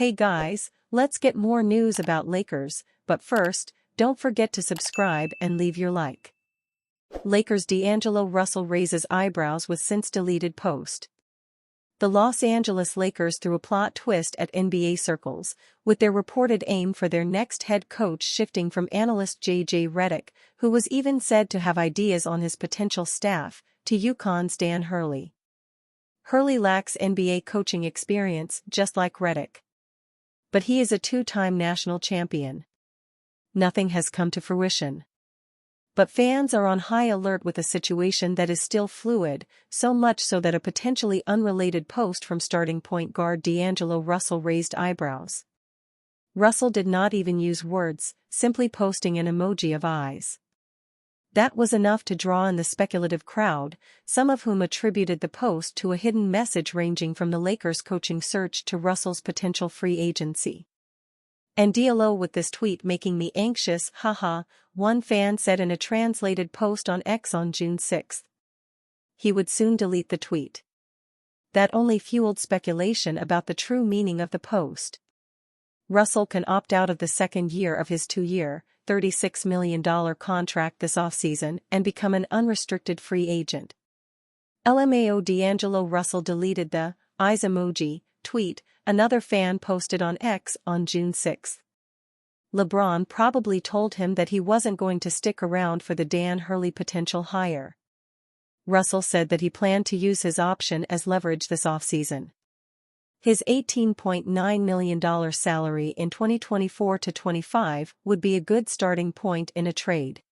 Hey guys, let's get more news about Lakers, but first, don't forget to subscribe and leave your like. Lakers' D'Angelo Russell raises eyebrows with since-deleted post. The Los Angeles Lakers threw a plot twist at NBA circles, with their reported aim for their next head coach shifting from analyst J.J. Redick, who was even said to have ideas on his potential staff, to UConn's Dan Hurley. Hurley lacks NBA coaching experience, just like Redick. But he is a two-time national champion. Nothing has come to fruition. But fans are on high alert with a situation that is still fluid, so much so that a potentially unrelated post from starting point guard D'Angelo Russell raised eyebrows. Russell did not even use words, simply posting an emoji of eyes. That was enough to draw in the speculative crowd, some of whom attributed the post to a hidden message ranging from the Lakers' coaching search to Russell's potential free agency. And D'Lo with this tweet making me anxious, haha, one fan said in a translated post on X on June 6. He would soon delete the tweet. That only fueled speculation about the true meaning of the post. Russell can opt out of the second year of his 2-year, $36 million contract this offseason and become an unrestricted free agent. LMAO D'Angelo Russell deleted the eyes emoji tweet, another fan posted on X on June 6. LeBron probably told him that he wasn't going to stick around for the Dan Hurley potential hire. Russell said that he planned to use his option as leverage this offseason. His $18.9 million salary in 2024-25 would be a good starting point in a trade.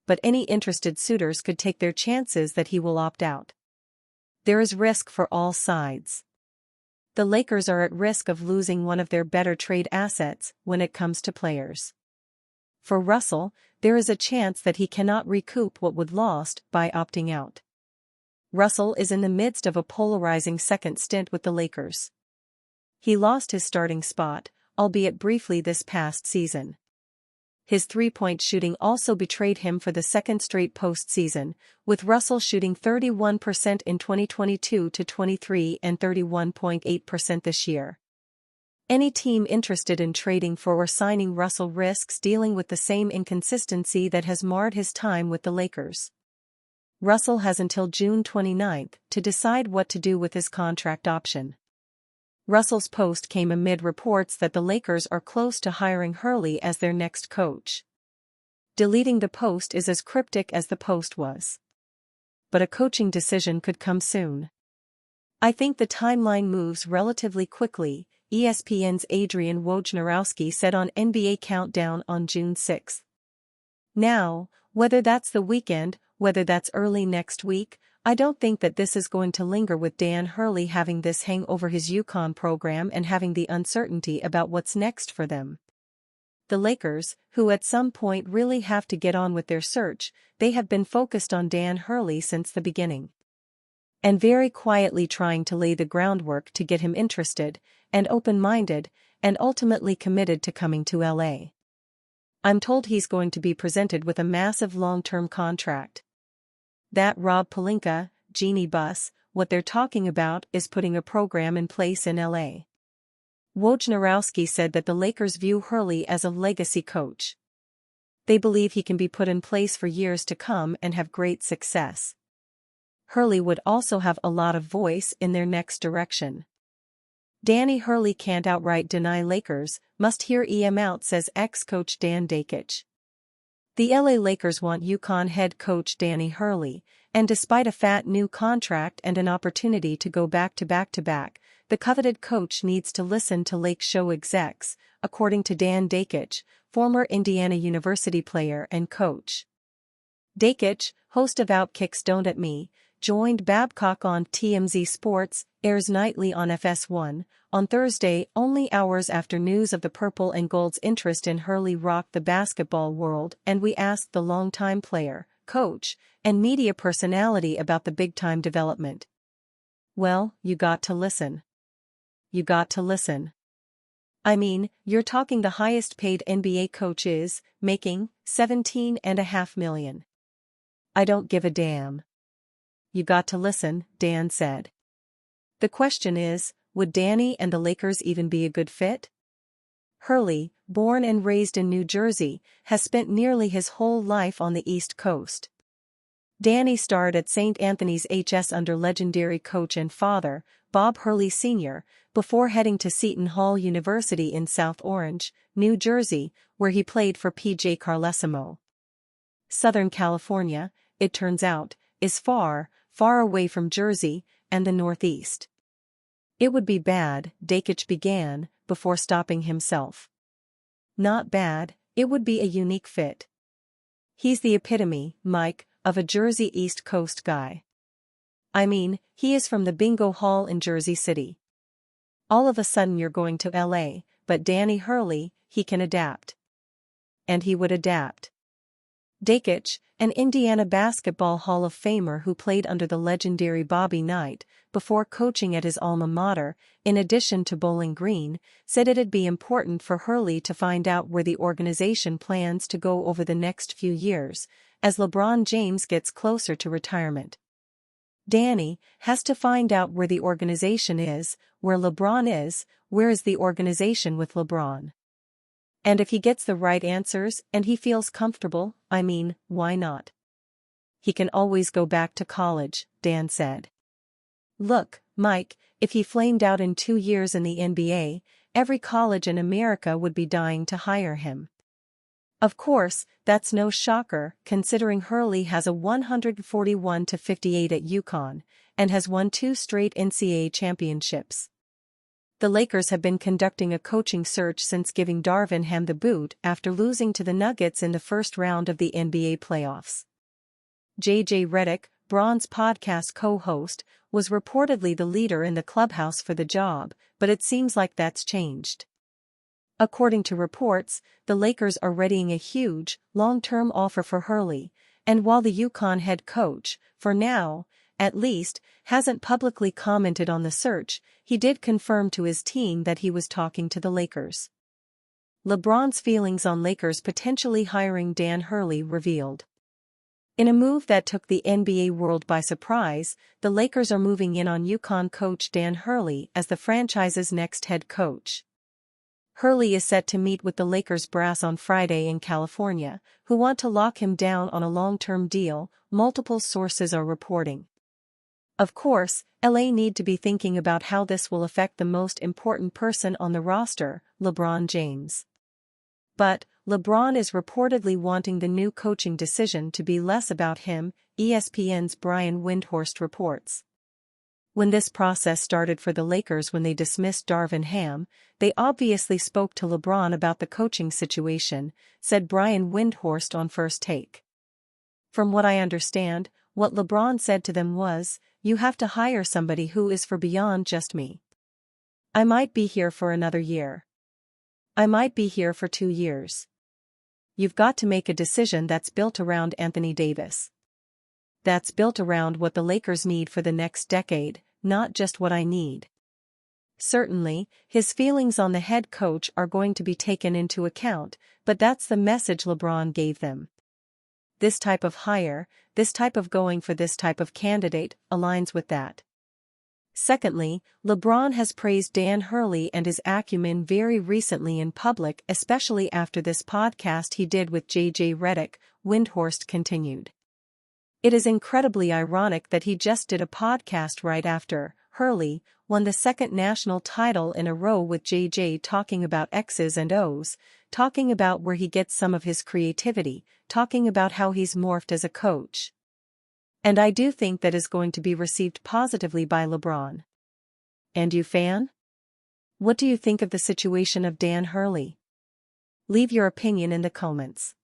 But any interested suitors could take their chances that he will opt out. There is risk for all sides. The Lakers are at risk of losing one of their better trade assets when it comes to players. For Russell, there is a chance that he cannot recoup what would lost by opting out. Russell is in the midst of a polarizing second stint with the Lakers. He lost his starting spot, albeit briefly this past season. His three-point shooting also betrayed him for the second straight postseason, with Russell shooting 31% in 2022-23 and 31.8% this year. Any team interested in trading for or signing Russell risks dealing with the same inconsistency that has marred his time with the Lakers. Russell has until June 29 to decide what to do with his contract option. Russell's post came amid reports that the Lakers are close to hiring Hurley as their next coach. Deleting the post is as cryptic as the post was. But a coaching decision could come soon. I think the timeline moves relatively quickly, ESPN's Adrian Wojnarowski said on NBA Countdown on June 6. Now, whether that's the weekend, whether that's early next week, I don't think that this is going to linger with Dan Hurley having this hang over his UConn program and having the uncertainty about what's next for them. The Lakers, who at some point really have to get on with their search, they have been focused on Dan Hurley since the beginning. And very quietly trying to lay the groundwork to get him interested, and open-minded, and ultimately committed to coming to LA. I'm told he's going to be presented with a massive long-term contract. That Rob Pelinka, Genie Bus, what they're talking about is putting a program in place in LA. Wojnarowski said that the Lakers view Hurley as a legacy coach. They believe he can be put in place for years to come and have great success. Hurley would also have a lot of voice in their next direction. Danny Hurley can't outright deny Lakers, must hear EM out, says ex-coach Dan Dakich. The LA Lakers want UConn head coach Danny Hurley, and despite a fat new contract and an opportunity to go back-to-back, the coveted coach needs to listen to Lake Show execs, according to Dan Dakich, former Indiana University player and coach. Dakich, host of Outkicks Don't At Me, joined Babcock on TMZ Sports, airs nightly on FS1, on Thursday, only hours after news of the Purple and Gold's interest in Hurley rocked the basketball world, and we asked the longtime player, coach, and media personality about the big-time development. Well, you got to listen. You got to listen. I mean, you're talking the highest-paid NBA coach is making $17.5 million. I don't give a damn. You got to listen, Dan said. The question is, would Danny and the Lakers even be a good fit? Hurley, born and raised in New Jersey, has spent nearly his whole life on the East Coast. Danny starred at St. Anthony's HS under legendary coach and father, Bob Hurley Sr., before heading to Seton Hall University in South Orange, New Jersey, where he played for P.J. Carlesimo. Southern California, it turns out, is far, far away from Jersey and the Northeast. It would be bad, Dakic began, before stopping himself. Not bad, it would be a unique fit. He's the epitome, Mike, of a Jersey East Coast guy. I mean, he is from the bingo hall in Jersey City. All of a sudden you're going to LA, but Danny Hurley, he can adapt. And he would adapt. Dakic, an Indiana Basketball Hall of Famer who played under the legendary Bobby Knight, before coaching at his alma mater, in addition to Bowling Green, said it'd be important for Hurley to find out where the organization plans to go over the next few years, as LeBron James gets closer to retirement. Danny has to find out where the organization is, where LeBron is, where is the organization with LeBron. And if he gets the right answers and he feels comfortable, I mean, why not? He can always go back to college, Dan said. Look, Mike, if he flamed out in 2 years in the NBA, every college in America would be dying to hire him. Of course, that's no shocker, considering Hurley has a 141-58 at UConn, and has won 2 straight NCAA championships. The Lakers have been conducting a coaching search since giving Darvin Ham the boot after losing to the Nuggets in the first round of the NBA playoffs. J.J. Redick, Braun's podcast co-host, was reportedly the leader in the clubhouse for the job, but it seems like that's changed. According to reports, the Lakers are readying a huge, long-term offer for Hurley, and while the UConn head coach, for now, at least, hasn't publicly commented on the search, he did confirm to his team that he was talking to the Lakers. LeBron's feelings on Lakers potentially hiring Dan Hurley revealed. In a move that took the NBA world by surprise, the Lakers are moving in on UConn coach Dan Hurley as the franchise's next head coach. Hurley is set to meet with the Lakers brass on Friday in California, who want to lock him down on a long-term deal, multiple sources are reporting. Of course, LA need to be thinking about how this will affect the most important person on the roster, LeBron James. But, LeBron is reportedly wanting the new coaching decision to be less about him, ESPN's Brian Windhorst reports. When this process started for the Lakers when they dismissed Darvin Ham, they obviously spoke to LeBron about the coaching situation, said Brian Windhorst on First Take. From what I understand, what LeBron said to them was, "You have to hire somebody who is for beyond just me. I might be here for another year. I might be here for 2 years. You've got to make a decision that's built around Anthony Davis. That's built around what the Lakers need for the next decade, not just what I need." Certainly, his feelings on the head coach are going to be taken into account, but that's the message LeBron gave them. This type of hire, this type of going for this type of candidate, aligns with that. Secondly, LeBron has praised Dan Hurley and his acumen very recently in public, especially after this podcast he did with J.J. Redick, Windhorst continued. It is incredibly ironic that he just did a podcast right after Hurley won the 2nd national title in a row with JJ talking about X's and O's, talking about where he gets some of his creativity, talking about how he's morphed as a coach. And I do think that is going to be received positively by LeBron. And you, fan? What do you think of the situation of Dan Hurley? Leave your opinion in the comments.